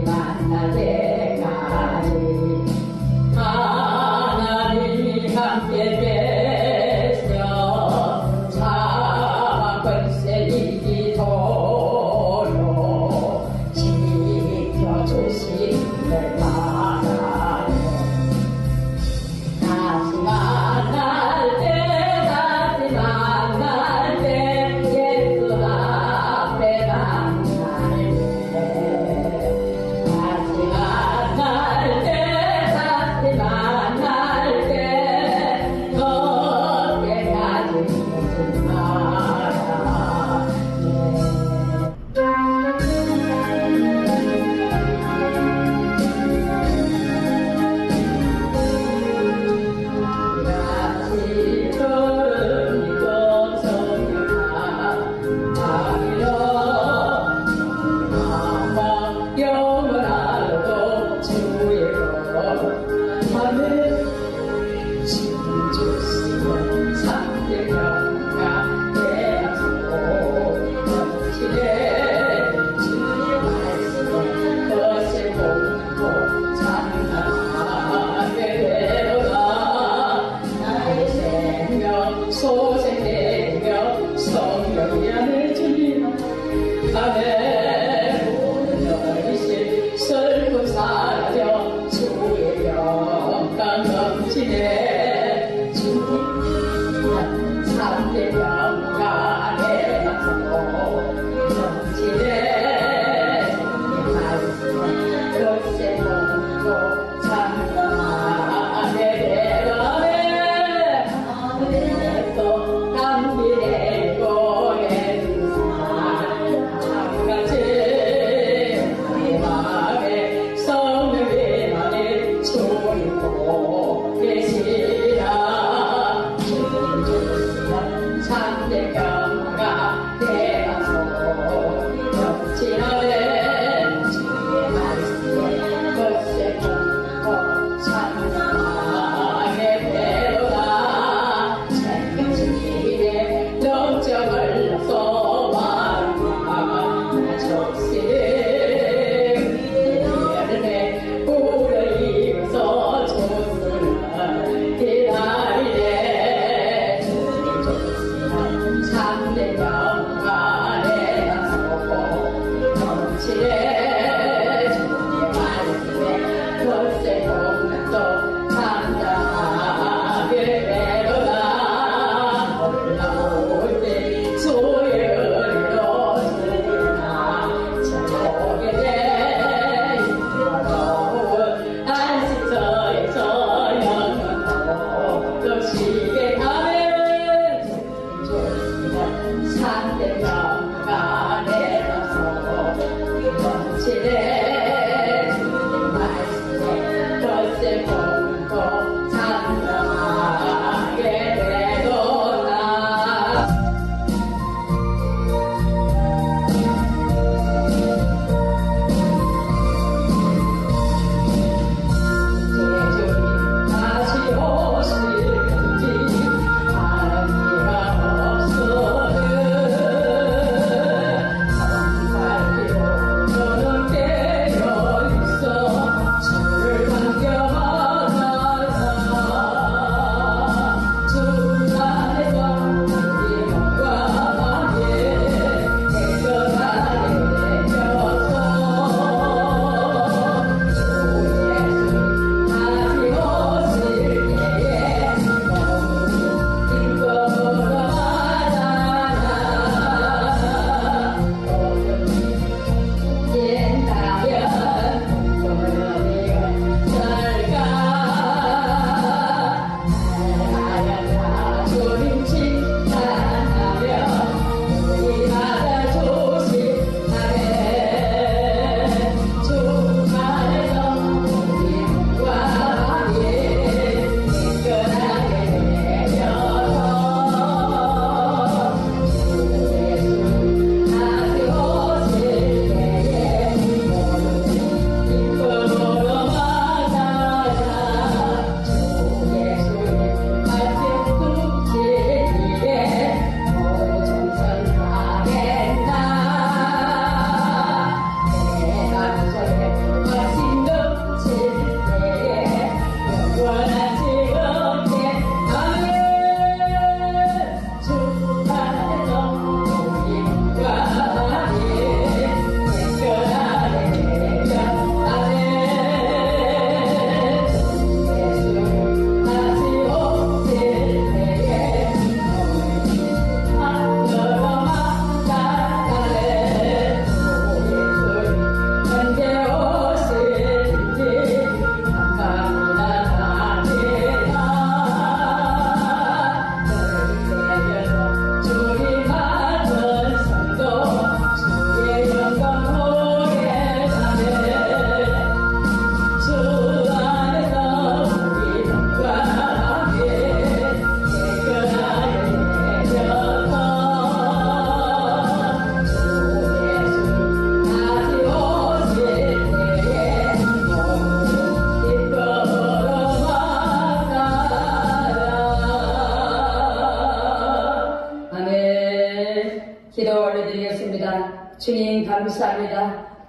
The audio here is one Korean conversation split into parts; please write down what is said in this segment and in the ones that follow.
만날 때까지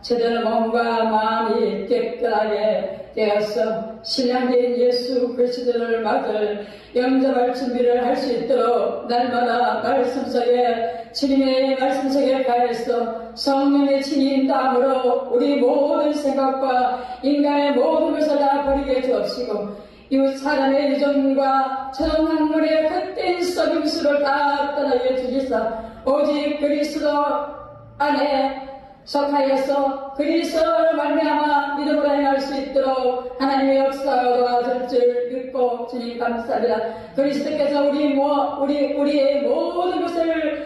제대로 몸과 마음이 깨끗하게 되어서 신령된 예수 그리스도를 맞을 영접할 준비를 할 수 있도록 날마다 말씀 속에 주님의 말씀 속에 가해서 성령의 진인담으로 우리 모든 생각과 인간의 모든 것을 다 버리게 주옵시고 이웃 사람의 유전과 저정학문의 헛된 속임수를 다 떠나게 주시사 오직 그리스도 안에 속하여서 그리스도를 말미암아 믿음으로 행할 수 있도록 하나님의 역사가 도와줄 줄 믿고 주님 감사합니다. 그리스도께서 우리의 모든 것을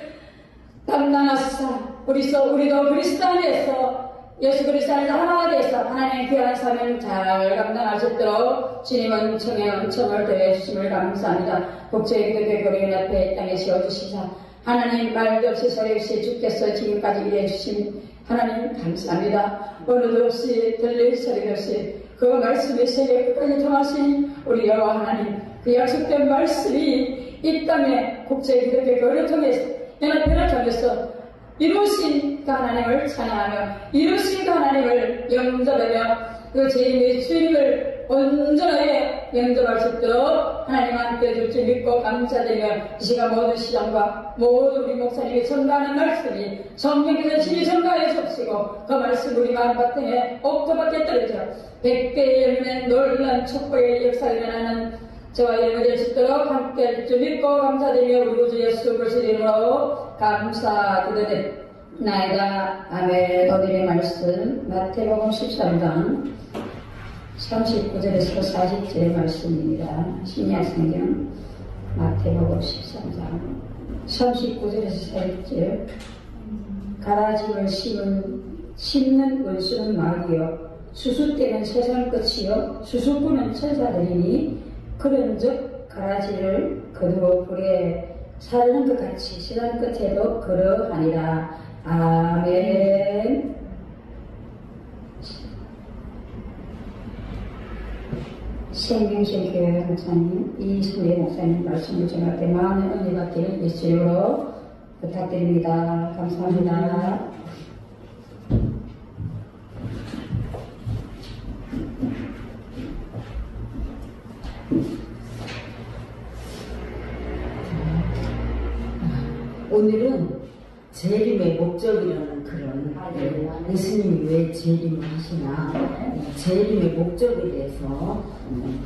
담당하사 우리도 그리스도 안에서 예수 그리스도 안에서 하나가 되어서 하나님의 귀한 사명 잘 감당할 수 있도록 주님은 청을 대해 주심을 감사합니다. 국제교회 교회인 앞에 땅에 씌워주시사 하나님 말도 없이 소리 없이 주께서 지금까지 일해 주신 하나님 감사합니다. 오늘도 없이 들릴 소리 없이 그 말씀의 세계 끝까지 통하신 우리 여호와 하나님 그 약속된 말씀이 이 땅에 국제기독교 교회를 통해서 연합회를 통해서 이루신 그 하나님을 찬양하며 이루신 그 하나님을 영접하며 그 제2의 주님을 온전하게 영접할 수 있도록 하나님과 함께 해줄 줄 믿고 감사드리며 이 시간 모든 시장과 모든 우리 목사님이 전가하는 말씀이 성령께서 친히 전가해 주시고 그 말씀 우리 마음바탕에 옥토밭에 떨어져 100배의 열매 놀란 축복의 역사가 일어나는 저와 여러분 될 수 있도록 함께 해줄 줄 믿고 감사드리며 우리 주 예수 그리스도 이름으로 감사드리나이다. 아멘. 오늘의 말씀 마태복음 13장 39절에서 40절의 말씀입니다. 신약성경 마태복음 13장 39절에서 40절 가라지를 심는 원수는 마귀요 수수 때는 세상 끝이요 수수꾼은 천사들이니 그런즉 가라지를 거두어 불에 사르는 것 같이 세상 끝에도 그러하니라. 아멘. 생명신교회 목사님 이순례 목사님 말씀을 전할 때 많은 은혜가 되는 예수 이름으로 부탁드립니다. 감사합니다. 오늘은 재림의 목적이라는 그런 예수님이 왜 재림을 하시나 재림의 목적에 대해서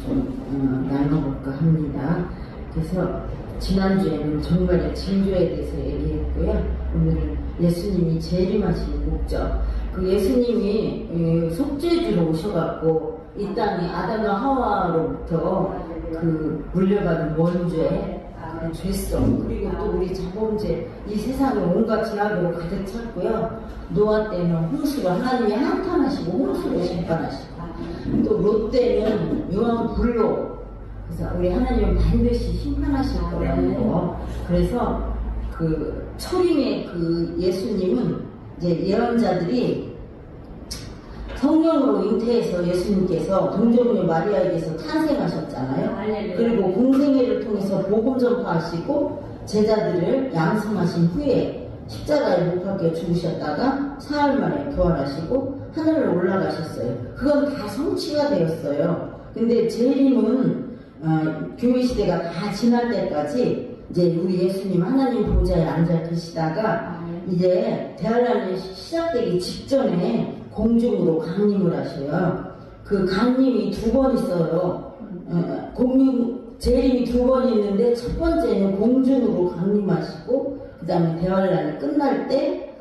좀 나눠볼까 합니다. 그래서 지난주에는 종말의 징조에 대해서 얘기했고요. 오늘은 예수님이 재림하시는 목적, 그 예수님이 속죄주로 오셔갖고 이 땅에 아담과 하와로부터 그 물려받은 원죄 죄성 그리고 또 우리 자범죄 이 세상에 온갖 죄악으로 가득 찼고요. 노아 때는 홍수로 하나님이 한탄하시고 홍수로 심판하시고 또 롯 때는 유황 불로 그래서 우리 하나님은 반드시 심판하실 거라는 거. 그래서 그 초림의 그 예수님은 이제 예언자들이 성령으로 잉태해서 예수님께서 동정녀 마리아에게서 탄생하셨잖아요. 그리고 공생애를 통해서 복음 전파하시고 제자들을 양성하신 후에 십자가에 못 박혀 죽으셨다가 사흘 만에 부활하시고 하늘로 올라가셨어요. 그건 다 성취가 되었어요. 근데 재림은 교회 시대가 다 지날 때까지 이제 우리 예수님 하나님 보좌에 앉아 계시다가 이제 대환란이 시작되기 직전에 공중으로 강림을 하셔요. 그 강림이 2번 있어요. 재림이 2번 있는데 첫 번째는 공중으로 강림하시고 그 다음에 대환란이 끝날 때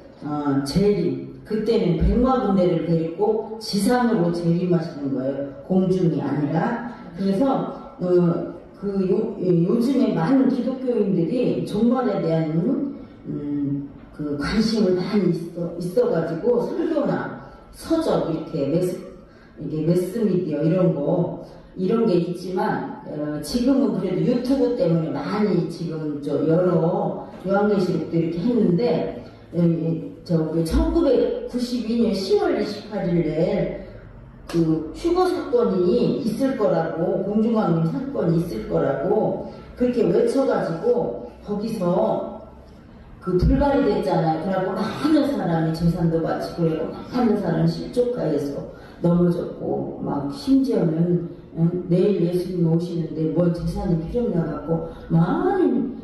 재림, 그때는 백마군대를 데리고 지상으로 재림하시는 거예요. 공중이 아니라. 그래서 요즘에 많은 기독교인들이 종말에 대한 그 관심을 많이 있어가지고 설교나 서적 이렇게 매스미디어 이런 게 있지만 지금은 그래도 유튜브 때문에 많이 지금 여러 요한계시록도 이렇게 했는데 1992년 10월 28일에 그 휴거 사건이 있을 거라고 공중강림 사건이 있을 거라고 그렇게 외쳐가지고 거기서 그 불발이 됐잖아요. 그래갖고 많은 사람이 재산도 바치고 그리고 많은 사람이 실족하여서 넘어졌고 막 심지어는 내일 예수님 오시는데 뭐 재산이 필요나 갖고 많은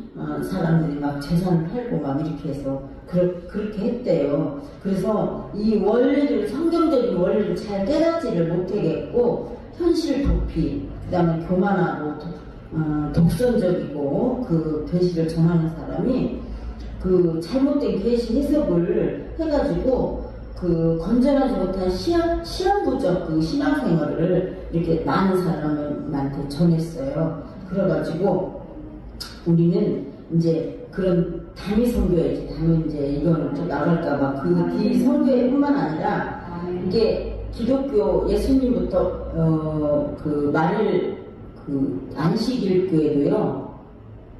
사람들이 막 재산을 팔고 막 이렇게 해서 그렇게 했대요. 그래서 이 원리를 성경적인 원리를 잘 깨닫지를 못하겠고 현실 도피, 그 다음에 교만하고 독선적이고 그 계시를 전하는 사람이 그 잘못된 계시 해석을 해가지고 그 건전하지 못한 시한부적 그 신앙생활을 이렇게 많은 사람한테 전했어요. 그래가지고 우리는 이제 그런 단위 선교야지. 단위 이제 이거는 또 나갈까봐 그 뒤 선교뿐만 아니라 이게 기독교 예수님부터 그 말일 그 안식일교에도요.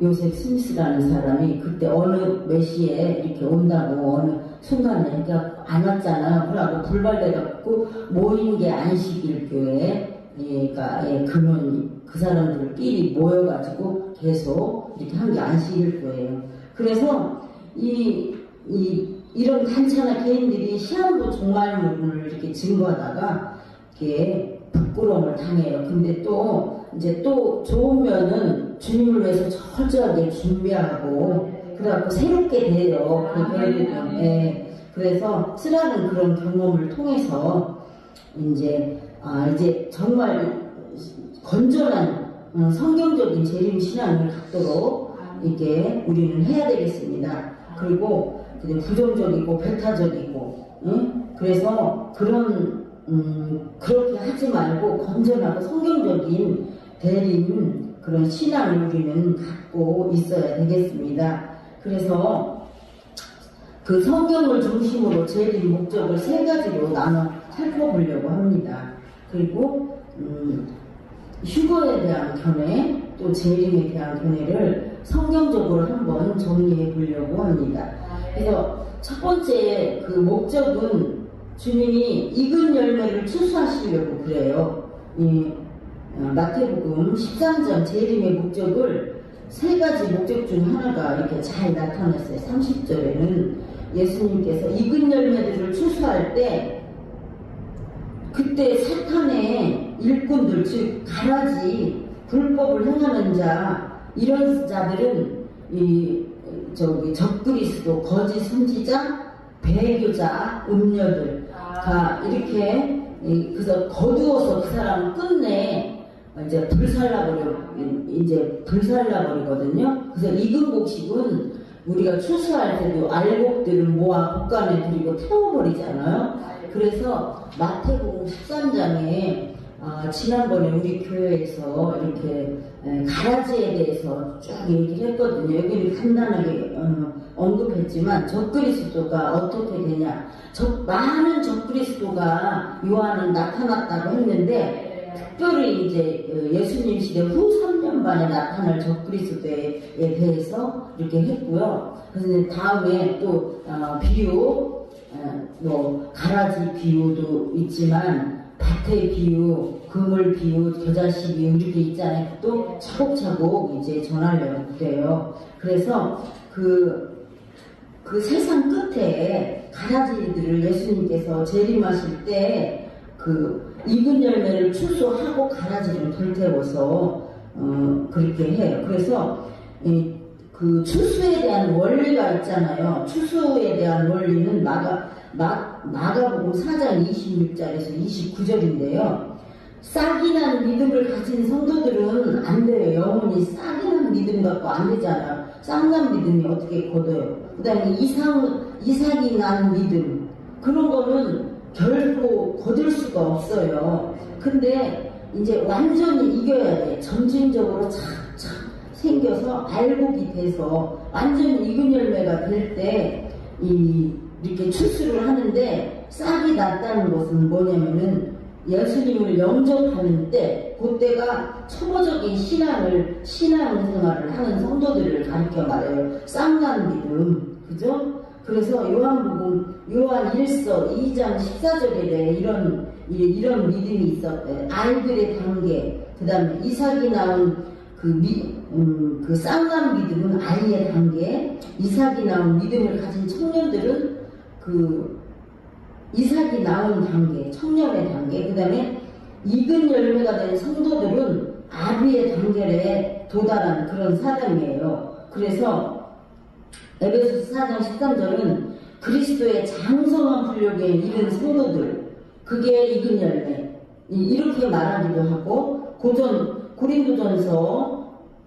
요셉 스미스라는 사람이 그때 어느 메시에 이렇게 온다고 어느 순간에 그러니까 안 왔잖아요. 그러고 불발돼갖고 모인 게 안식일교회 그러니까 근원이 그 사람들끼리 모여가지고 계속 이렇게 한 게 안식일교회예요. 그래서 이런 단체나 개인들이 시한부 종말론을 이렇게 증거하다가 이렇게 부끄러움을 당해요. 근데 또 이제 또 좋은 면은 주님을 위해서 철저하게 준비하고 그래갖고 새롭게 돼요. 그 교회들은. 네. 그래서 쓰라는 그런 경험을 통해서 이제 정말 건전한 성경적인 재림 신앙을 갖도록 이렇게 우리는 해야 되겠습니다. 그리고 부정적이고 배타적이고, 그래서 그렇게 하지 말고 건전하고 성경적인 대림 그런 신앙을 우리는 갖고 있어야 되겠습니다. 그래서 그 성경을 중심으로 재림 목적을 세 가지로 나눠 살펴보려고 합니다. 그리고 휴거에 대한 견해, 또 재림에 대한 견해를 성경적으로 한번 정리해 보려고 합니다. 그래서 첫 번째 그 목적은 주님이 익은 열매를 추수하시려고 그래요. 마태복음 13장 재림의 목적을 세 가지 목적 중 하나가 이렇게 잘 나타났어요. 30절에는 예수님께서 익은 열매들을 추수할 때 그때 사탄의 일꾼들, 즉 가라지 불법을 행하는 자, 이런 자들은 적그리스도, 거짓 선지자, 배교자, 음녀들가 이렇게 그래서 거두어서 그 사람을 끝내 이제 불살라버리거든요. 그래서 익은 곡식은 우리가 추수할 때도 알곡들을 모아 곳간에 들이고 태워버리잖아요. 그래서 마태복음 13장에 지난번에 우리 교회에서 이렇게 가라지에 대해서 쭉 얘기를 했거든요. 여기는 간단하게 언급했지만 적그리스도가 어떻게 되냐. 많은 적그리스도가 요한은 나타났다고 했는데 특별히 이제 예수님 시대 후 3년 반에 나타날 적그리스도에 대해서 이렇게 했고요. 그래서 다음에 또 비유, 가라지 비유도 있지만 밭의 비유, 그물 비유, 겨자씨 비유 이렇게 있잖아요. 또 차곡차곡 이제 전하려고 그래요. 그래서 그 세상 끝에 가라지들을 예수님께서 재림하실 때 그 익은 열매를 추수하고 가라지를 불태워서 그렇게 해요. 그래서 그 추수에 대한 원리가 있잖아요. 추수에 대한 원리는 마가복음 4장 26절에서 29절인데요. 싹이 난 믿음을 가진 성도들은 안 돼요. 영혼이 싹이 난 믿음 갖고 안 되잖아요. 싹난 믿음이 어떻게 거둬요. 그 다음에 이삭이 난 믿음, 그런 거는 결코 거둘 수가 없어요. 근데 이제 완전히 이겨야 돼. 점진적으로 착착 생겨서 알곡이 돼서 완전히 익은 열매가 될 때 이렇게 추수를 하는데, 싹이 났다는 것은 뭐냐면은 예수님을 영접하는 때, 그때가 초보적인 신앙생활을 하는 성도들을 가리켜 말해요. 싹난 믿음, 그죠? 그래서 요한 1서 2장 14절에 이런 믿음이 있었대. 알들의 단계, 그 다음에 이삭이 낳은 그 쌍난 믿음은 아이의 단계, 이삭이 낳은 믿음을 가진 청년들은 그 이삭이 낳은 단계, 청년의 단계, 그 다음에 익은 열매가 된 성도들은 아비의 단계에 도달한 그런 사람이에요. 그래서 에베소서 4장 13절은 그리스도의 장성한 분력에 이른 성도들, 그게 익은 열매, 이렇게 말하기도 하고, 고린도전서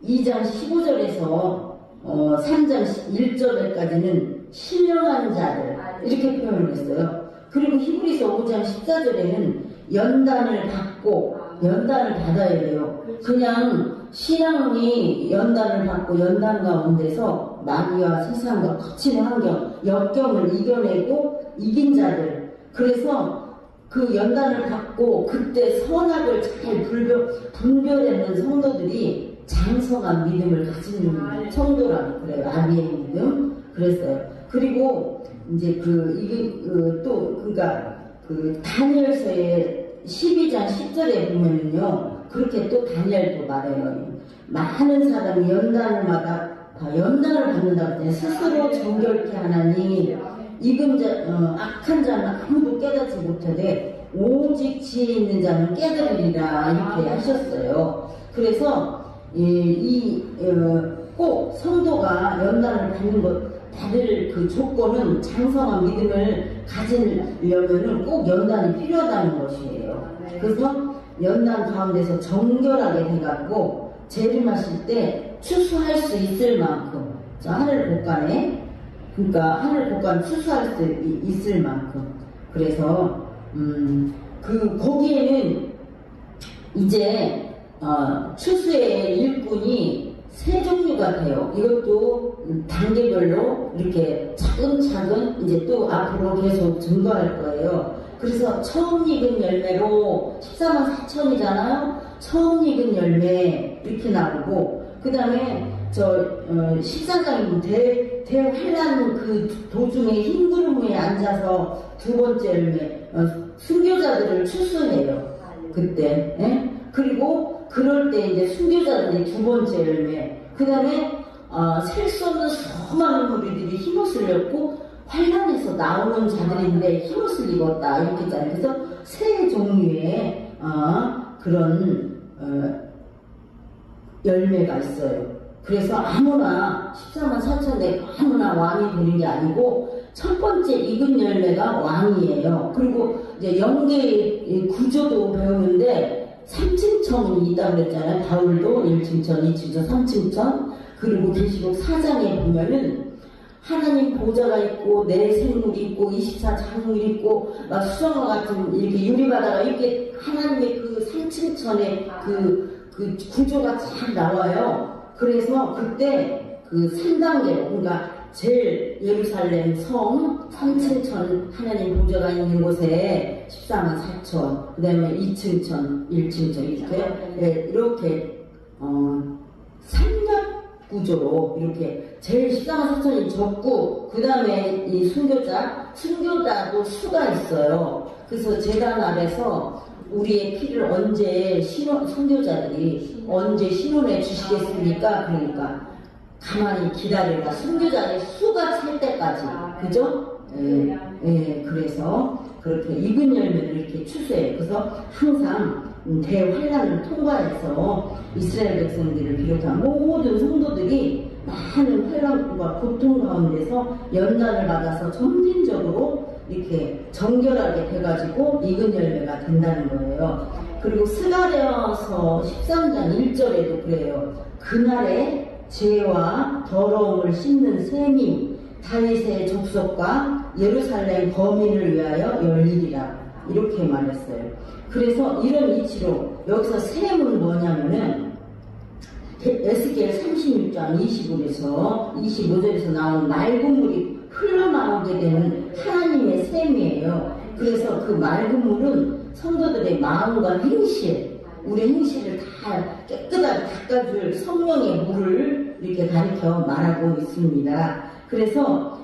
2장 15절에서 3장 1절까지는 신령한 자들, 이렇게 표현을 했어요. 그리고 히브리서 5장 14절에는 연단을 받아야 돼요. 그냥 신앙이 연단을 받고 연단 가운데서 마귀와 세상과 거친 환경, 역경을 이겨내고 이긴 자들. 그래서 그 연단을 받고 그때 선악을 잘 분별하는 성도들이 장성한 믿음을 가진 성도라고 그래요. 아비의 믿음. 그랬어요. 그리고 이제 그러니까 다니엘서의 12장 10절에 보면은요, 그렇게 또 다니엘도 말해요. 많은 사람이 연단을 받는다고 때 스스로 정결케 하나니 악한 자는 아무도 깨닫지 못하되 오직 지혜 있는 자는 깨달으리라, 이렇게 하셨어요. 그래서 꼭 성도가 연단을 받을 그 조건은 장성한 믿음을 가지려면은 꼭 연단이 필요하다는 것이에요. 그래서 연단 가운데서 정결하게 돼갖고 재림하실 때 추수할 수 있을 만큼, 하늘 곳간에, 그러니까 하늘 곳간 추수할 수 있을 만큼. 그래서 거기에는 이제 추수의 일꾼이 세 종류가 돼요. 이것도 단계별로 이렇게 차근차근 이제 또 앞으로 계속 증거할 거예요. 그래서 처음 익은 열매로 14만 4천이잖아요. 처음 익은 열매 이렇게 나오고, 그 다음에 14장이면 대환란 그 도중에 흰 구름 위에 앉아서 두 번째 열매, 순교자들을 추수해요. 그때. 예? 그리고 그럴 때 이제 순교자들이 두 번째 열매, 그 다음에 셀 수 없는 수많은 무리들이 흰옷을 입고 환란에서 나오는 자들인데 흰옷을 입었다, 이렇게 했잖아요. 그래서 세 종류의 그런 열매가 있어요. 그래서 아무나 14만 4천에 아무나 왕이 되는 게 아니고 첫 번째 익은 열매가 왕이에요. 그리고 이제 영계의 구조도 배우는데 3층천이 있다고 그랬잖아요. 바울도 1층천, 2층천, 3층천. 그리고 계시록 4장에 보면은 하나님 보좌가 있고 내 생물이 있고 24장물이 있고 막 수정과 같은 이렇게 유리바다가 이렇게 하나님의 그 3층천의 그 구조가 잘 나와요. 그래서 그때 그 3단계로, 그러니까 제일 예루살렘 성 3층천 하나님 보좌가 있는 곳에 14만 4천, 그 다음에 2층천, 1층천 이렇게 삼각 구조로 이렇게 제일 14만 4천이 적고, 그 다음에 이 순교자도 수가 있어요. 그래서 재단 아래서 우리의 피를 언제 순교자들이 언제 신원해 주시겠습니까? 그러니까 가만히 기다려라. 순교자의 수가 찰 때까지. 그죠? 그래서 그렇게 익은 열매를 이렇게 추수해요. 그래서 항상 대환란을 통과해서 이스라엘 백성들을 비롯한 모든 성도들이 많은 환란과 고통 가운데서 연단을 받아서 점진적으로 이렇게 정결하게 돼가지고 익은 열매가 된다는 거예요. 그리고 스가랴서 13장 1절에도 그래요. 그날에 죄와 더러움을 씻는 셈이 다윗의 족속과 예루살렘 거민을 위하여 열리리라, 이렇게 말했어요. 그래서 이런 이치로 여기서 셈은 뭐냐면은 에스겔 36장 25절에서 나온 맑은 물이 흘러나오게 되는 하나님의 셈이에요. 그래서 그 맑은 물은 성도들의 마음과 행실, 우리 행실을 다 깨끗하게 닦아줄 성령의 물을 이렇게 가리켜 말하고 있습니다. 그래서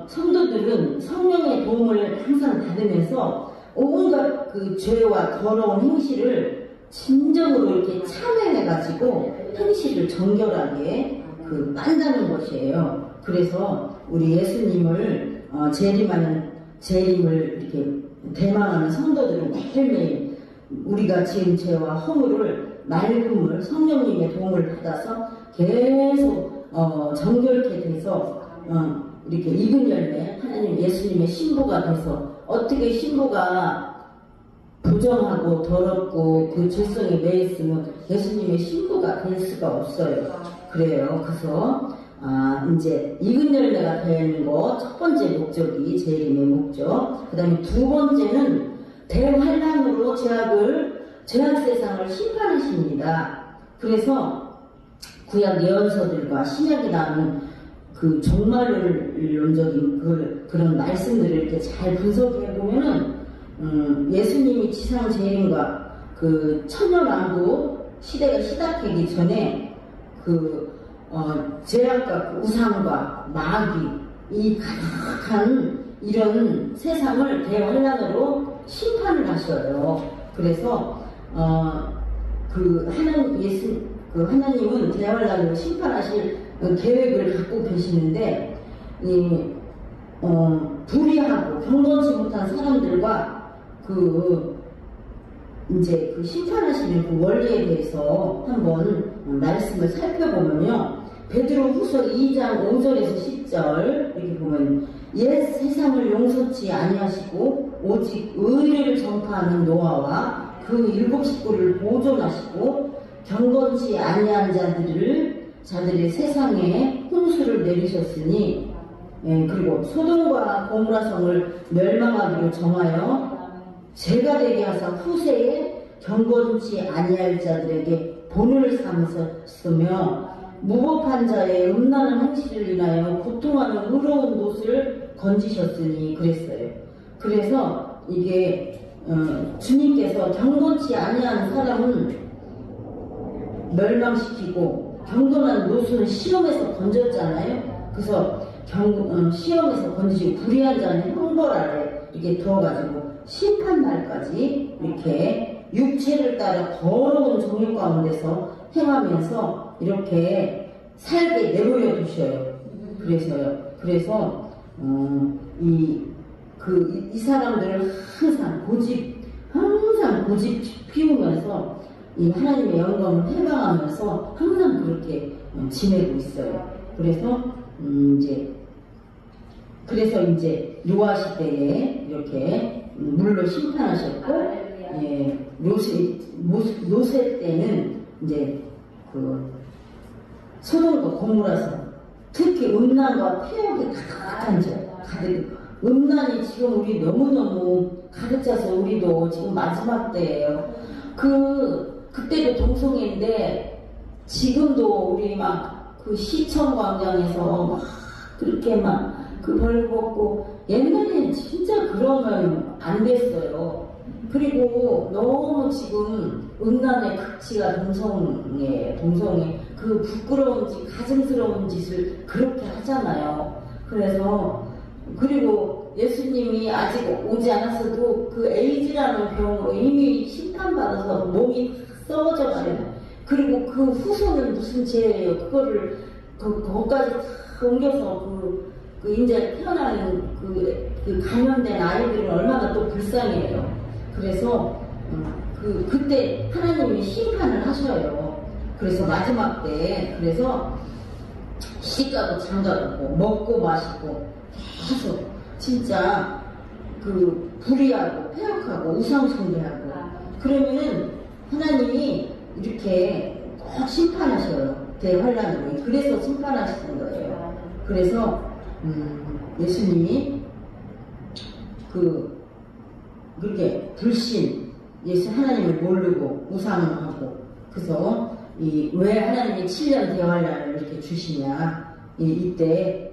성도들은 성령의 도움을 항상 받으면서 온갖 그 죄와 더러운 행실을 진정으로 이렇게 참여해가지고 행실을 정결하게 빤다는 것이에요. 그래서 우리 예수님을 재림을 이렇게 대망하는 성도들은 매일매일 우리가 지은 죄와 허물을 맑은 물, 성령님의 도움을 받아서 계속 정결케 돼서 이렇게 익은 열매, 하나님 예수님의 신부가 돼서 어떻게 신부가 부정하고 더럽고 그 죄성에 매였으면 예수님의 신부가 될 수가 없어요. 그래요. 그래서 이제 익은 열매가 되는 거 첫 번째 목적이 재림의 목적. 그 다음에 두 번째는 대환란으로 죄악 세상을 심판하십니다. 그래서 구약 예언서들과 신약에 나오는 그 종말론적인 그런 말씀들을 이렇게 잘 분석해 보면은 예수님이 지상 재림과 그 천년왕국 시대가 시작하기 전에 죄악과 우상과 마귀 이 가득한 이런 세상을 대환란으로 심판을 하셔요. 그래서 하나님은 대환란으로 심판하실 계획을 갖고 계시는데 불의하고 경건치 못한 사람들과 이제 심판하시는 그 원리에 대해서 한번 말씀을 살펴보면요. 베드로후서 2장 5절에서 10절 이렇게 보면 옛 세상을 용서치 아니하시고 오직 의를 전파하는 노아와 그 일곱 식구를 보존하시고 경건치 아니한 자들의 세상에 홍수를 내리셨으니 그리고 소돔과 고모라 성을 멸망하기로 정하여 죄가 되게 하사 후세에 경건치 아니할 자들에게 본을 삼으셨으며 무법한 자의 음란한 행실을 인하여 고통하는 의로운 놋을 건지셨으니 그랬어요. 그래서 이게 주님께서 경건치 아니한 사람은 멸망시키고 경건한 놋은 시험에서 건졌잖아요. 그래서 시험에서 건지시고 불의한 자는 형벌 아래 이렇게 두어가지고 심판날까지 이렇게 육체를 따라 더러운 정욕 가운데서 행하면서 이렇게 살게 내버려 두셔요. 그래서 이 사람들을 항상 고집 피우면서 이 하나님의 영광을 회방하면서 항상 그렇게 지내고 있어요. 그래서 이제 노아 시대에 이렇게 물로 심판하셨고, 노세 때는 이제 소돔과 고모라서 특히 음란과 폐역이 가득한 음란이 지금 우리 너무너무 가득 차서 우리도 지금 마지막 때예요. 그때도 동성애인데 지금도 우리 시청 광장에서 막 그렇게 벌 먹고 옛날에는 진짜 그러면 안 됐어요. 그리고 너무 지금 음란의 극치가 동성애 그 부끄러운 가증스러운 짓을 그렇게 하잖아요. 그리고 예수님이 아직 오지 않았어도 그 에이즈라는 병으로 이미 심판받아서 몸이 썩어져 가요. 그리고 그 후손은 무슨 죄예요? 그거를 거기까지 다 옮겨서 이제 태어나는 감염된 아이들은 얼마나 또 불쌍해요. 그래서 그때 하나님이 심판을 하셔요. 그래서 마지막 때 시집가고 장가가고 먹고 마시고 계속 진짜 불의하고 폐역하고 우상숭배하고 그러면은 하나님이 이렇게 꼭 심판하셔요. 대환란으로. 그래서 심판하시는 거예요. 그래서 예수님이 그렇게 불신, 하나님을 모르고 우상하고 그래서 왜 하나님이 7년 대환란을 이렇게 주시냐? 이때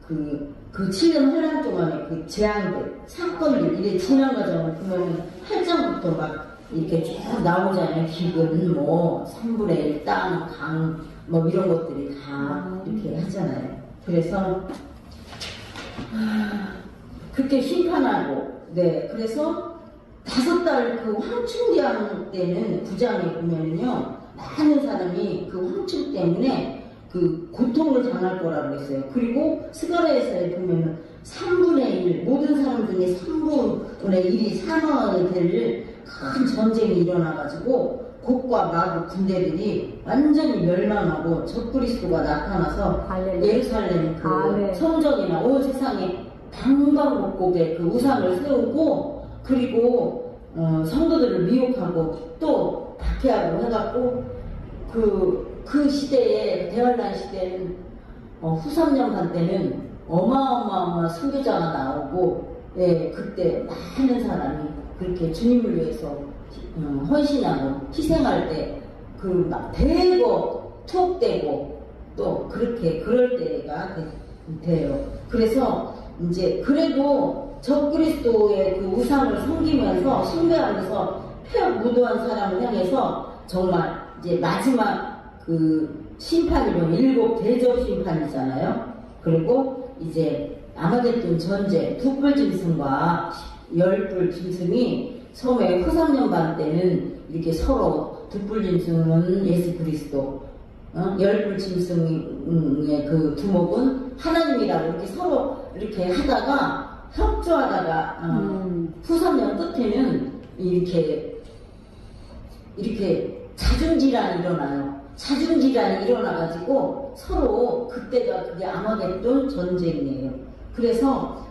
그 7년 환란 동안에 그 재앙들, 사건들 이래 지난 과정을 보면 8장부터 이렇게 쭉 나오잖아요. 기근, 3분의 1 땅, 강, 이런 것들이 다 이렇게 하잖아요. 그래서 그렇게 심판하고, 그래서 5달 그 황충대왕 때는 구장에 보면은요, 많은 사람이 그 황충 때문에 그 고통을 당할 거라고 했어요. 그리고 스가랴에서에 보면은 3분의 1, 모든 사람 중에 3분의 1이 사망하게 될 큰 전쟁이 일어나가지고 곡과 마구 군대들이 완전히 멸망하고 적그리스도가 나타나서 예루살렘 그 성전이나 온 세상에 방방곡곡에 그 우상을 세우고, 그리고 성도들을 미혹하고 또 박해하고 해갖고 그 시대에, 대환란 시대는 후 3년간 때는 어마어마한 선교자가 나오고, 예, 그때 많은 사람이 그렇게 주님을 위해서 헌신하고 희생할 때 그 막 대고 투옥되고 또 그렇게 그럴 때가 돼요. 그래서 이제 그래도 적그리스도의 그 우상을 섬기면서 숭배하면서 폐역 무도한 사람을 향해서 정말 이제 마지막 그 심판이면 7 대접 심판이잖아요. 그리고 이제 아마겟돈 전쟁, 두 짐승과 10 짐승이 처음에 후 3년 반 때는 이렇게 서로 두 짐승은 예수 그리스도, 10 짐승의 그 두목은 하나님이라고 이렇게 서로 이렇게 하다가 협조하다가 후 3년 끝에는 이렇게 자중질환이 일어나요. 자중질환이 일어나가지고 서로 그때가 그게 아마겟돈 전쟁이에요. 그래서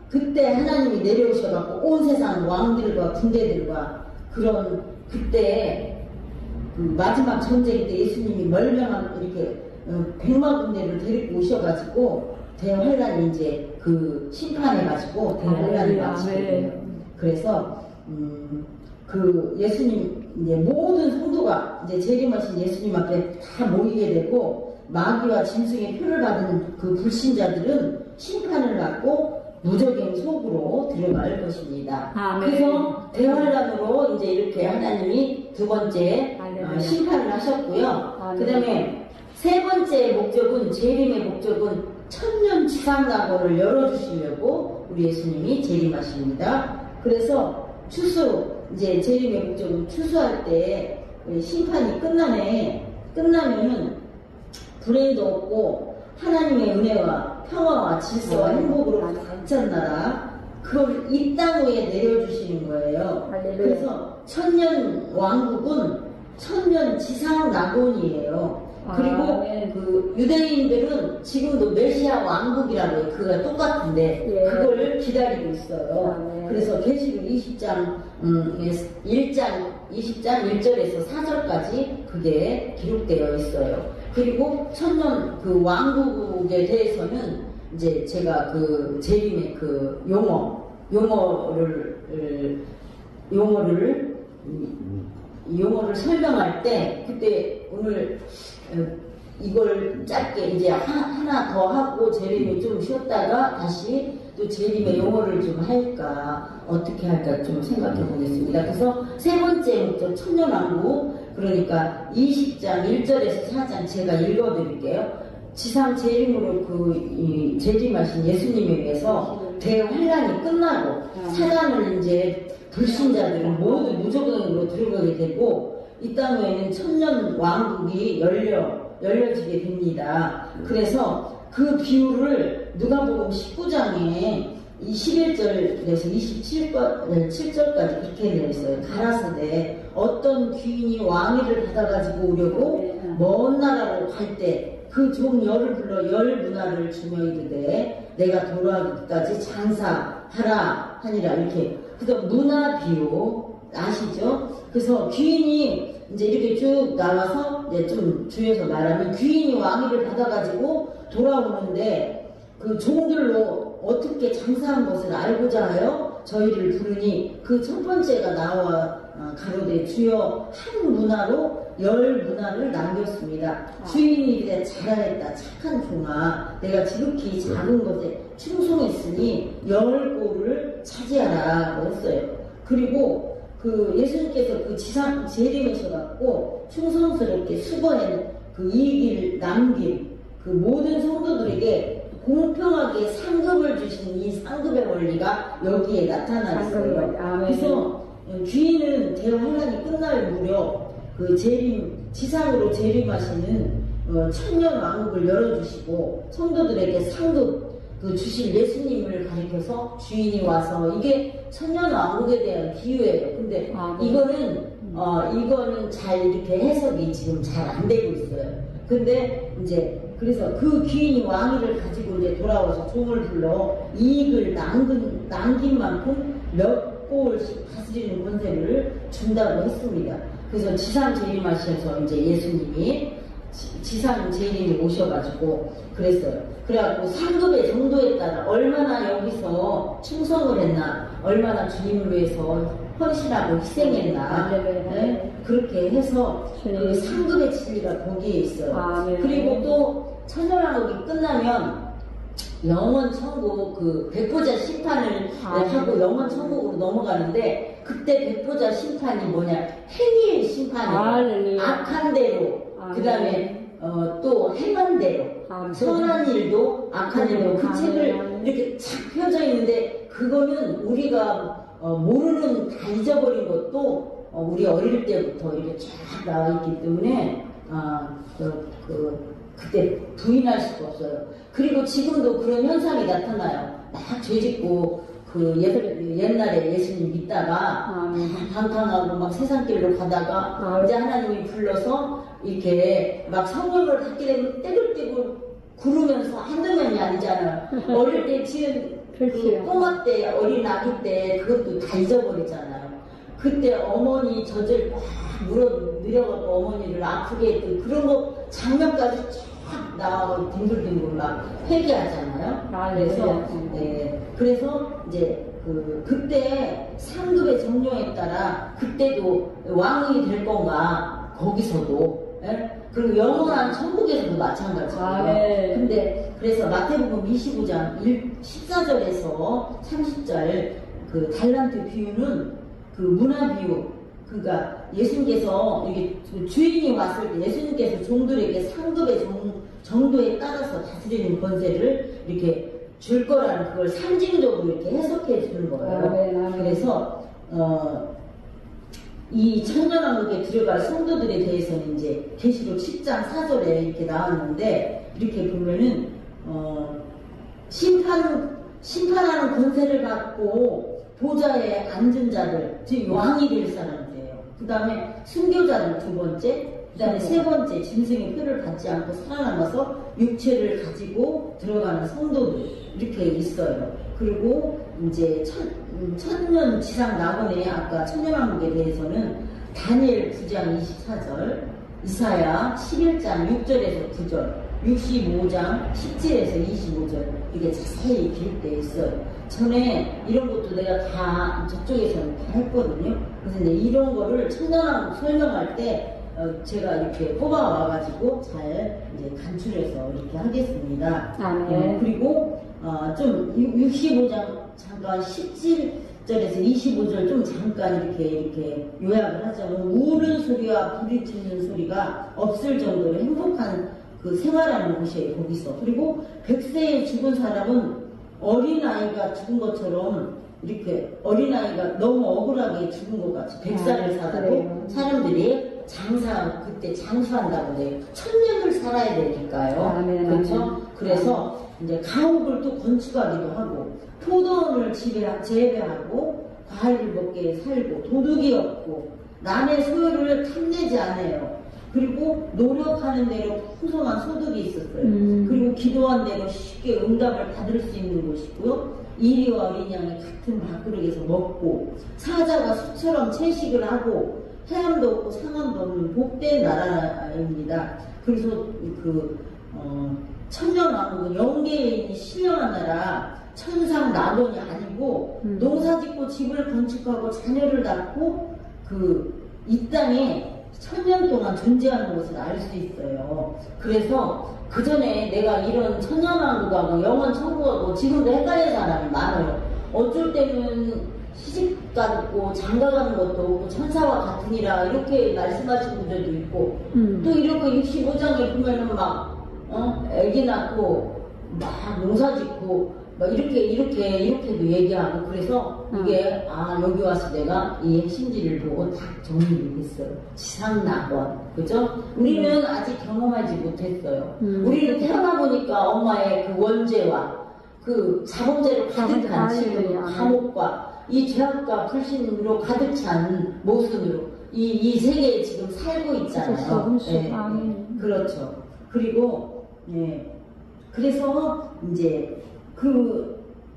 그때 하나님이 내려오셔갖고 온 세상 왕들과 군대들과 그런 그때 그 마지막 전쟁 때 예수님이 멀명한 이렇게 100만 군대를 데리고 오셔가지고 대환란이 이제 그 심판해가지고 대환란이 마치고, 그래서 그 예수님 이제 모든 성도가 이제 재림하신 예수님 앞에 다 모이게 되고, 마귀와 짐승의 표를 받은 그 불신자들은 심판을 받고 무적행 속으로 들어갈 것입니다. 그래서 대환란으로 이제 이렇게 하나님이 두 번째 심판을 하셨고요. 그 다음에 세 번째 목적은, 재림의 목적은 천년 지상낙원을 열어주시려고 우리 예수님이 재림하십니다. 그래서 이제 재림의 목적은 추수할 때 심판이 끝나면은 불행도 없고 하나님의 은혜와 평화와 질서와 행복으로 가득 찬 나라, 그걸 이 땅 위에 내려주시는 거예요. 그래서 천년 왕국은 천년 지상 낙원이에요. 그리고 그 유대인들은 지금도 메시아 왕국이라고 해요. 그가 똑같은데 그걸 기다리고 있어요. 그래서 계시록 20장 1절에서 4절까지 그게 기록되어 있어요. 그리고 천년 그 왕국에 대해서는 이제 제가 그 재림의 그 용어를 설명할 때, 그때 오늘 이걸 짧게 이제 하나 더 하고 재림을 좀 쉬었다가 다시 또 재림의 용어를 좀 할까, 어떻게 할까 좀 생각해 보겠습니다. 그래서 세 번째 목적 천년왕국, 그러니까 20장 1절에서 4장 제가 읽어드릴게요. 지상 재림으로 재림하신 예수님에 의해서 대환란이 끝나고 사단을 이제 불신자들은 모두 무조건으로 들어가게 되고, 이 땅에는 천년 왕국이 열려지게 됩니다. 그래서 그 비유를 누가복음 19장에 21절에서 27절까지 그렇게 되어 있어요. 가라사대 어떤 귀인이 왕위를 받아가지고 오려고 먼 나라로 갈 때 그 종 열을 불러 열 문화를 주며 이르되 내가 돌아오기까지 장사하라 하니라, 이렇게. 그래서 문화 비유 아시죠? 그래서 귀인이 이제 이렇게 쭉 나와서 이제 좀 주에서 말하면, 귀인이 왕위를 받아가지고 돌아오는데 그 종들로 어떻게 장사한 것을 알고자 하여 저희를 부르니, 그 첫 번째가 나와 가로되 주여 한 문화로 열 문화를 남겼습니다. 주인이 이르되 잘하였다 착한 종아, 내가 지극히 작은 것에 충성했으니 열 꼴을 차지하라 했어요. 그리고 그 예수님께서 그 지상 재림하셔갖고 충성스럽게 수고한 그 이익을 남긴 그 모든 성도들에게 공평하게 상급을 주신 이 상급의 원리가 여기에 나타나 있어요. 그래서 주인은 대환란이 끝날 무렵 그 지상으로 재림하시는 천년 왕국을 열어주시고 성도들에게 상급 그 주실 예수님을 가리켜서 주인이 와서 이게 천년 왕국에 대한 비유예요. 근데 이거는 잘 이렇게 해석이 지금 잘 안 되고 있어요. 근데 이제 그래서 그 귀인이 왕위를 가지고 이제 돌아와서 종을 불러 이익을 남긴 만큼 몇 골씩 다스리는 권세를 준다고 했습니다. 그래서 지상 재림하셔서 이제 예수님이 지상 재림이 오셔가지고 그랬어요. 그래갖고 상급의 정도에 따라 얼마나 여기서 충성을 했나, 얼마나 주님을 위해서 헌신하고 희생했나, 네? 그렇게 해서 그 상급의 진리가 거기에 있어요. 그리고 또 천년왕국이 끝나면 영원 천국 그 백보자 심판을 하고 영원 천국으로 넘어가는데 그때 백보자 심판이 뭐냐, 행위의 심판이에요. 악한 대로, 그 다음에 또 행한 대로, 선한 일도 악한 일도 그 책을 이렇게 착 펴져 있는데 그거는 우리가 모르는 다 잊어버린 것도 우리 어릴 때부터 이렇게 쫙 나와 있기 때문에 그때 부인할 수가 없어요. 그리고 지금도 그런 현상이 나타나요. 막 죄짓고 그 옛날에 예수님 믿다가 방탕하고 막 세상길로 가다가 이제 하나님이 불러서 이렇게 막 성령을 받게 되면 떼굴떼굴 구르면서 한두 명이 아니잖아요. 어릴 때 지은 그 꼬마 때, 어린 아기 때 그것도 다 잊어버리잖아요. 그때 어머니 젖을 막 늘어갖고 어머니를 아프게 했던 그런 거 장면까지 쫙 나와서 뒹굴뒹굴 막 회개하잖아요. 그래서 그래서 이제 그때 상급의 정령에 따라 그때도 왕이 될 건가 거기서도 그리고 영원한 천국에서도 마찬가지예요. 근데 그래서 마태복음 25장 14절에서 30절 그 달란트 비유는 그 문화 비유, 그러니까 예수님께서 이게 주인이 왔을 때 예수님께서 종들에게 상급의 정도에 따라서 다스리는 권세를 이렇게 줄 거라는 그걸 상징적으로 이렇게 해석해 주는 거예요. 그래서 이 천년왕국에 들어갈 성도들에 대해서는 이제 계시록 10장 4절에 이렇게 나왔는데 이렇게 보면은 심판하는 권세를 받고 보좌에 앉은 자들, 즉 왕이 될 사람들이에요. 그 다음에 순교자들 두 번째, 그 다음에 세 번째 짐승의 표를 받지 않고 살아남아서 육체를 가지고 들어가는 성도들 이렇게 있어요. 그리고 이제 천년 지상 낙원의 아까 천년왕국에 대해서는 다니엘 9장 24절, 이사야 11장 6절에서 9절, 65장 17에서 25절 이게 자세히 기록되어 있어요. 전에 이런 것도 내가 다 저쪽에서는 다 했거든요. 그래서 이제 이런 거를 천년왕국 설명할 때 제가 이렇게 뽑아와가지고 잘 이제 간추려서 이렇게 하겠습니다. 그리고 좀 65장 잠깐 17절에서 25절 좀 잠깐 이렇게 요약을 하자면 우는 소리와 부르짖는 소리가 없을 정도로 행복한 그 생활하는 곳이에요. 거기서. 그리고 100세에 죽은 사람은 어린아이가 죽은 것처럼 이렇게 어린아이가 너무 억울하게 죽은 것 같이 100살을 살아도 사람들이 그때 장수한다고 해요. 1000년을 살아야 되니까요. 그렇죠? 그래서 이제 가옥을 또 건축하기도 하고 포도원을 재배하고 과일을 먹게 살고 도둑이 없고 남의 소유를 탐내지 않아요. 그리고 노력하는 대로 풍성한 소득이 있었어요. 그리고 기도한 대로 쉽게 응답을 받을 수 있는 곳이고요. 이리와 어린 양이 같은 밥그릇에서 먹고 사자가 소처럼 채식을 하고 해함도 없고 상함도 없는 복된 나라입니다. 그래서 천년왕국은 영계인이 신령한 나라, 천상 낙원이 아니고 농사짓고 집을 건축하고 자녀를 낳고 이 땅에 1000년 동안 존재하는 것을 알 수 있어요. 그래서 그 전에 내가 이런 천년왕국하고 영원 천국하고 지금도 헷갈리는 사람이 많아요. 어쩔 때는 시집가고 장가가는 것도 없고 천사와 같으니라 이렇게 말씀하시는 분들도 있고 또 이렇게 65장에 보면은 막 애기 낳고 막 농사 짓고 막 이렇게도 얘기하고 그래서 이게 여기 와서 내가 이 핵심지를 보고 딱 정리를 했어요. 지상낙원, 그죠? 우리는 아직 경험하지 못했어요. 우리는 태어나 보니까 엄마의 그 원죄와 그 자범죄로 가득한 지금 감옥과 이 죄악과 불신으로 가득 찬 모순으로 이 세계에 지금 살고 있잖아요. 그렇죠. 그리고 그래서 이제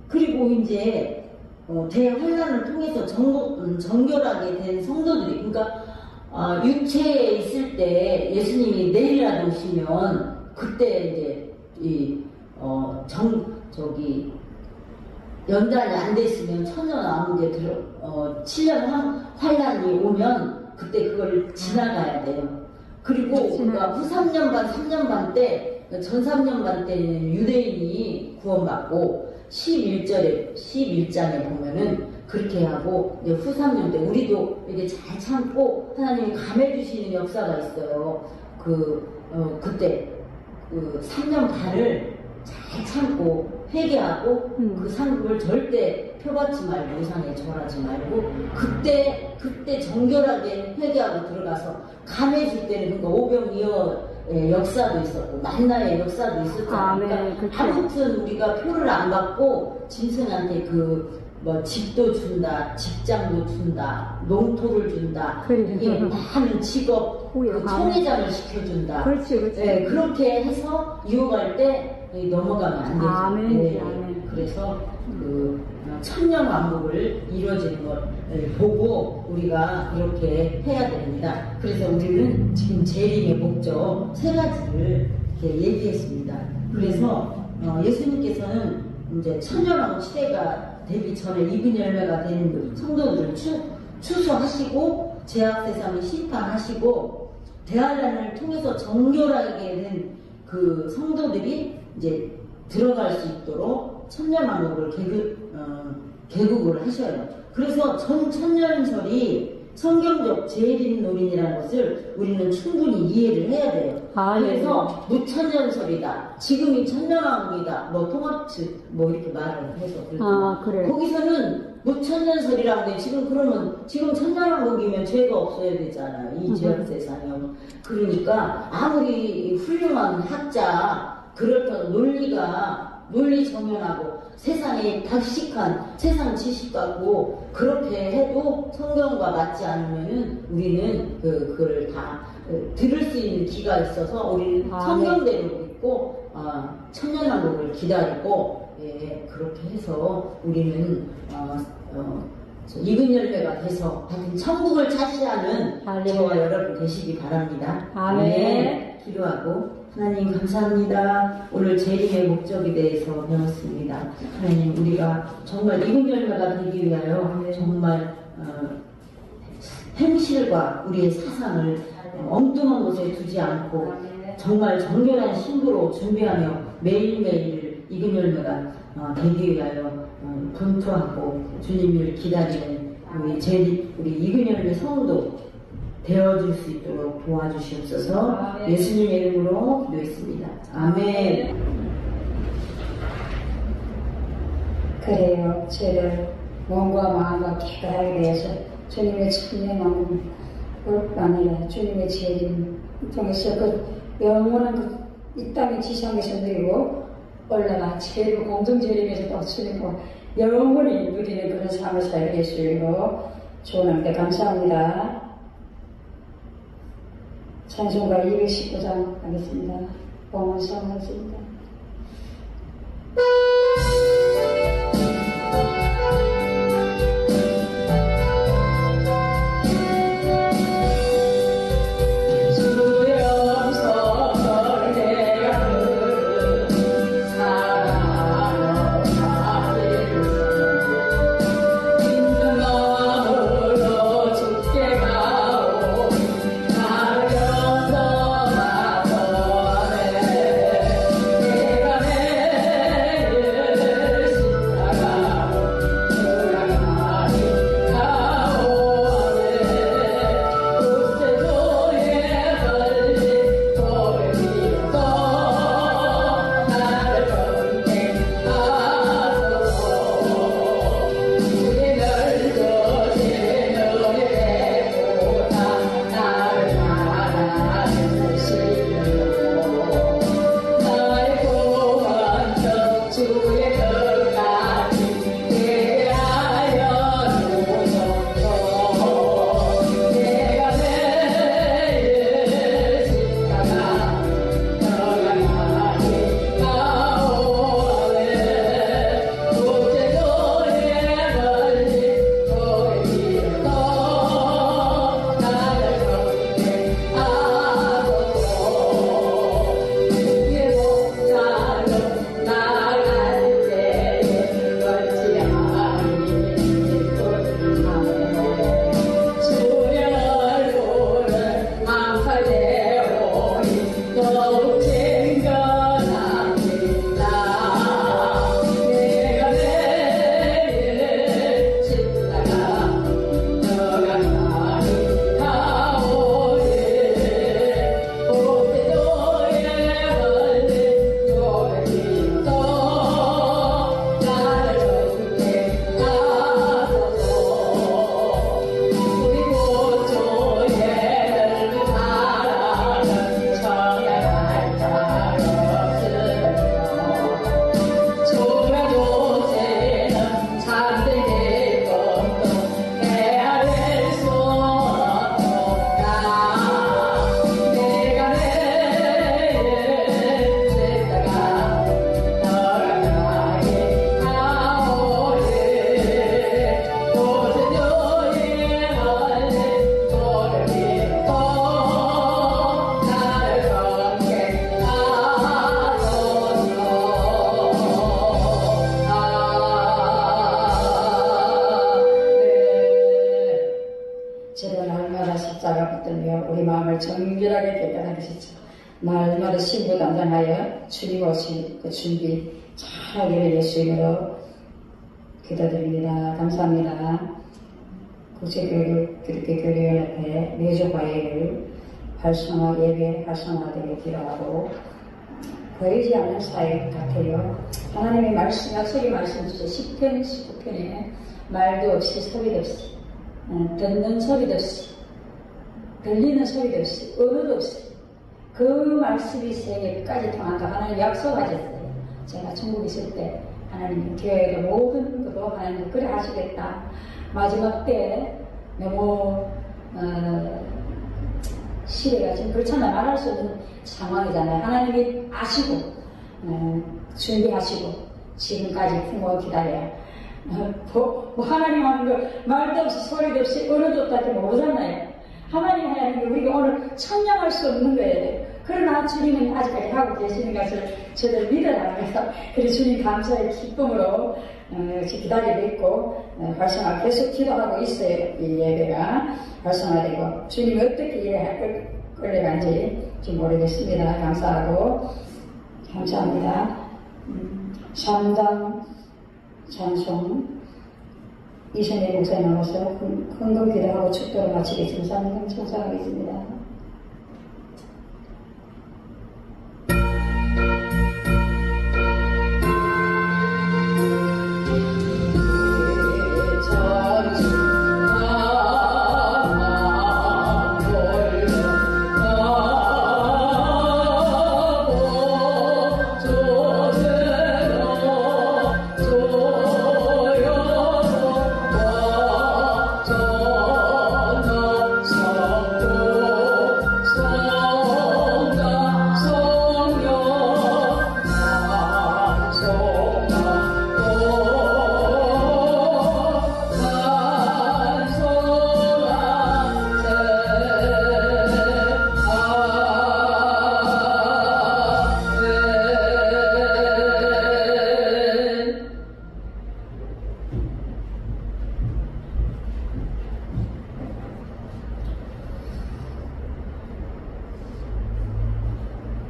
그리고 이제 대환란을 통해서 정결하게 된 성도들이, 그러니까 육체에 있을 때 예수님이 내일이라도 오시면 그때 이제 연단이 안 됐으면 천년왕국에 7년 환란이 오면 그때 그걸 지나가야 돼요. 그리고 그러니까 후 3년 반, 3년 반 때, 전 3년 반 때는 유대인이 구원받고 11장에 보면은 그렇게 하고 이제 후 3년 때 우리도 이렇게 잘 참고 하나님이 감해주시는 역사가 있어요. 그때 3년 반을 잘 참고 회개하고 그 상급을 절대 표받지 말고 우상에 절하지 말고 그때 정결하게 회개하고 들어가서 감해줄 때는 그러니까 오병이어의 역사도 있었고 만나의 역사도 있었잖아요. 그러니까 아무튼 우리가 표를 안 받고 짐승한테 집도 준다, 직장도 준다, 농토를 준다, 이게 많은 직업, 총회장을 시켜준다. 그렇지. 그렇게 해서 유혹할 때 넘어가면 안 되죠. 그래서 천년 왕국을 이루어지는 걸 보고 우리가 이렇게 해야 됩니다. 그래서 우리는 지금 재림의 목적 3가지를 이렇게 얘기했습니다. 그래서 예수님께서는 이제 천년 왕국 시대가 되기 전에 익은 열매가 되는 성도들을 추수하시고 죄악 세상을 심판하시고 대환란을 통해서 정결하게 된 그 성도들이 이제 들어갈 수 있도록 천년왕국을 개국을 하셔요. 그래서 천년설이 성경적 재림노린이라는 것을 우리는 충분히 이해를 해야 돼요. 그래서 무천년설이다, 지금이 천년왕국이다, 통합측 이렇게 말을 해서 그래요. 거기서는 무천년설이라고 하는데 지금 천년왕국이면 죄가 없어야 되잖아요. 이 죄악 세상에. 그러니까 아무리 훌륭한 학자 그렇다고 논리 정연하고 세상에 박식한 세상 지식 갖고 그렇게 해도 성경과 맞지 않으면은 우리는 그걸 다 들을 수 있는 기가 있어서 우리는 성경대로 믿고 천년왕국을 기다리고 그렇게 해서 우리는 익은 열매가 돼서 하여튼 천국을 차지하는 저와 여러분 되시기 바랍니다. 아멘. 기도하고 하나님 감사합니다. 오늘 재림의 목적에 대해서 배웠습니다. 하나님 우리가 정말 익은 열매가 되기 위하여 정말 행실과 우리의 사상을 엉뚱한 곳에 두지 않고 정말 정결한 신부로 준비하며 매일매일 익은 열매가 되기 위하여 분투하고 주님을 기다리는 우리 익은 열매 성도 되어줄 수 있도록 도와주시옵소서. 예수님의 이름으로 기도했습니다. 아멘. 그래요. 죄를 몸과 마음과 깨끗하게 되어서 주님의 천년왕국 아니라 주님의 재림 통해서 영원한 이 땅의 지상에서 누리고 올라가 공정 재림에서 또 주님과 영원히 누리는 그런 삶을 살게 해주시고 주님께 감사합니다. 찬송가 219장 하겠습니다. 봉헌성 하겠습니다. 내 마음을 정결하게 깨끗하게 하시죠. 날마다 신부담당하여 주님 오실 그 준비 잘하기를 예수 이름으로 기도드립니다. 감사합니다. 국제교육 기독교교회 앞에 매주 과외를 예배 활성화되게 기도하고 보이지 않는 사역 같아요. 하나님의 말씀, 약속의 말씀 주셔 10편, 19편에 말도 없이 소리도 없이 듣는 소리도 없이 들리는 소리도 없이 언어도 없이 그 말씀이 세계까지 통한다. 하나님 약속하셨어요. 제가 중국에 있을 때 하나님 교회의 모든 것도 하나님 그래 하시겠다. 마지막 때 너무 시대가 지금 그렇잖아요. 말할 수 없는 상황이잖아요. 하나님이 아시고 준비하시고 지금까지 품어 기다려요. 하나님 하는 거 말도 없이 소리도 없이 언어도 없다고 모르잖아요. 하나님 하는 게 우리가 오늘 찬양할 수 없는 거예요. 그러나 주님은 아직까지 하고 계시는 것을 저들 믿어나가면서 그래서 주님 감사의 기쁨으로 기다리고 있고 활성화 계속 기도하고 있어요. 이 예배가 활성화되고 주님이 어떻게 일을 끌려간지 지금 모르겠습니다. 감사하고 감사합니다. 3당 찬송 이선희 목사님 나와서 헌금 기도하고 축도를 마치겠습니다. 3당 찬송하겠습니다.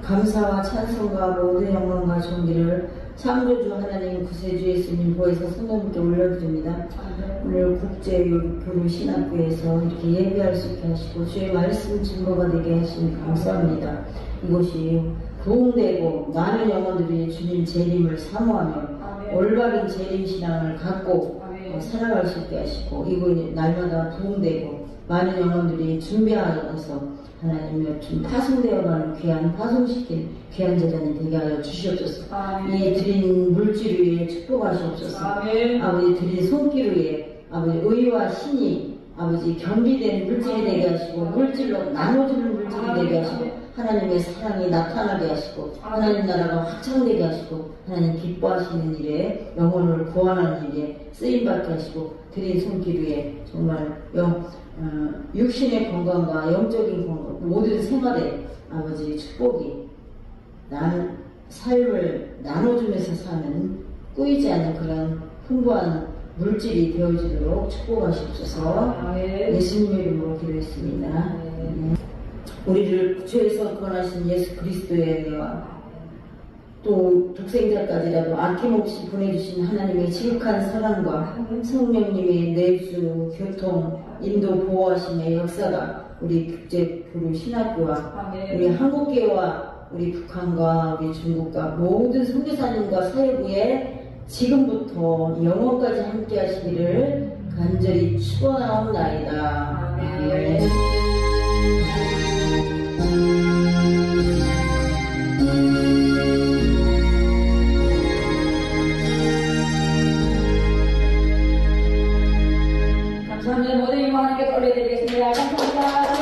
감사와 찬송과 모든 영광과 존귀를 창조주 하나님 구세주 예수님 보혜사 성도님께 올려드립니다. 오늘 국제교류 신학교에서 이렇게 예배할 수 있게 하시고 주의 말씀 증거가 되게 하시니 감사합니다. 이곳이 부흥되고 많은 영혼들이 주님 재림을 사모하며 올바른 재림 신앙을 갖고 살아갈 수 있게 하시고 이곳이 날마다 부흥되고 많은 영혼들이 준비하여서 하나님의 좀 파송되어가는 귀한 파송시킨 귀한 재단이 되게 하여 주시옵소서. 이 드린 물질 위에 축복하시옵소서. 아버지 드린 손길 위에 아버지 의와 신이 아버지 겸비된 물질이 되게 하시고 물질로 나눠주는 물질이 되게 하시고 하나님의 사랑이 나타나게 하시고 하나님 나라가 확장되게 하시고 하나님 기뻐하시는 일에 영혼을 구원하는 일에 쓰임받게 하시고 드린 손길 위에 정말 육신의 건강과 영적인 건강 모든 생활에 아버지 축복이 삶을 나눠주면서 사는 꾸이지 않는 그런 풍부한 물질이 되어지도록 축복하시옵소서. 예수님의 이름으로 기도했습니다. 우리를 구주에서 구원하신 예수 그리스도의 은혜와 또 독생자까지라도 아낌없이 보내주신 하나님의 지극한 사랑과 성령님의 내주, 교통, 인도 보호하심의 역사가 우리 국제교류 신학교와 우리 한국교회와 우리 북한과 우리 중국과 모든 선교사님과 사회부에 지금부터 영원까지 함께 하시기를 간절히 축원하옵나이다. 아멘. 감사합니다. 모든 영광 하나님께 올려드리겠습니다. 감사합니다.